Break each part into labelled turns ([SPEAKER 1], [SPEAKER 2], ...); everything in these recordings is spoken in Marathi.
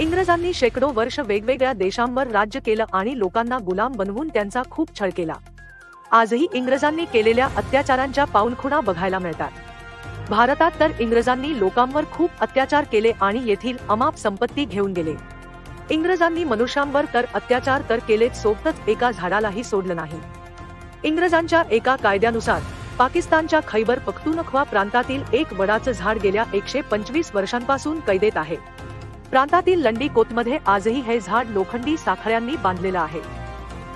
[SPEAKER 1] इंग्रजांनी शेकडो वर्ष वेगवेगळ्या देशांवर राज्य केलं आणि लोकांना गुलाम बनवून त्यांचा खूप छळ केला। आजही इंग्रजांनी केलेल्या अत्याचारांच्या पाऊलखुणा बघायला मिळतात। भारतात तर इंग्रजांनी लोकांवर खूप अत्याचार केले आणि येथील अमाप संपत्ती घेऊन गेले। इंग्रजांनी मनुष्यांवर तर अत्याचार तर केलेच, सोबतच एका झाडालाही सोडलं नाही। इंग्रजांच्या एका कायद्यानुसार पाकिस्तानच्या खैबर पख्तूनख्वा प्रांतातील एक वडाचं झाड गेल्या 125 वर्षांपासून कैदेत आहे। प्रांतातील लंडी कोतमध्ये आजही हे झाड लोखंडी साखळ्यांनी बांधलेलं आहे।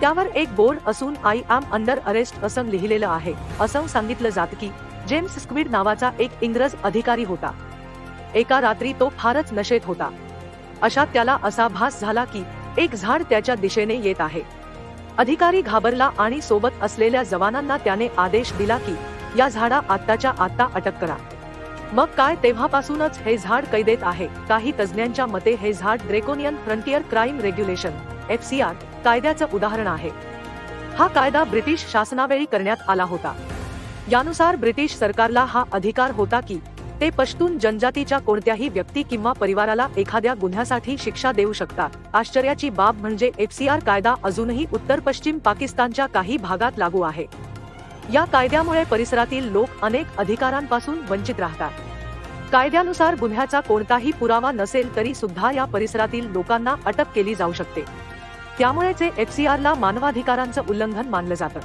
[SPEAKER 1] त्यावर एक बोर्ड असून आय एम अंडर अरेस्ट असं लिहिलेलं आहे। असं सांगितलं जातं की जेम्स स्क्विड नावाचा एक इंग्रज अधिकारी होता। एका रात्री तो फारच नशेत होता। अशात त्याला असा भास झाला की एक झाड त्याच्या दिशेने येत आहे। अधिकारी घाबरला आणि सोबत असलेल्या जवानांना त्याने आदेश दिला की या झाडा आत्ताच्या आत्ता अटक करा। मग काय, तेव्हापासूनच हे झाड कैदेत आहे। काही तज्ञांच्या मते हे झाड draconian frontier crime regulation FCR कायद्याचं उदाहरण आहे। हा कायदा ब्रिटिश शासनावेळी करण्यात आला होता। यानुसार ब्रिटिश सरकारला हा अधिकार होता की ते पश्तून जनजातीच्या कोणत्याही व्यक्ती किंवा परिवाराला एखाद्या गुन्ह्यासाठी शिक्षा देऊ शकतात। आश्चर्याची बाब म्हणजे FCR कायदा अजूनही उत्तर पश्चिम पाकिस्तानच्या काही भागात लागू आहे। या कायद्यामुळे परिसरातील लोक अनेक अधिकारांपासून वंचित राहतात। कायद्यानुसार गुन्ह्याचा कोणताही पुरावा नसेल तरी सुद्धा या परिसरातील लोकांना अटक केली जाऊ शकते। त्यामुळेच FCR ला मानवाधिकारांचं उल्लंघन मानलं जातं।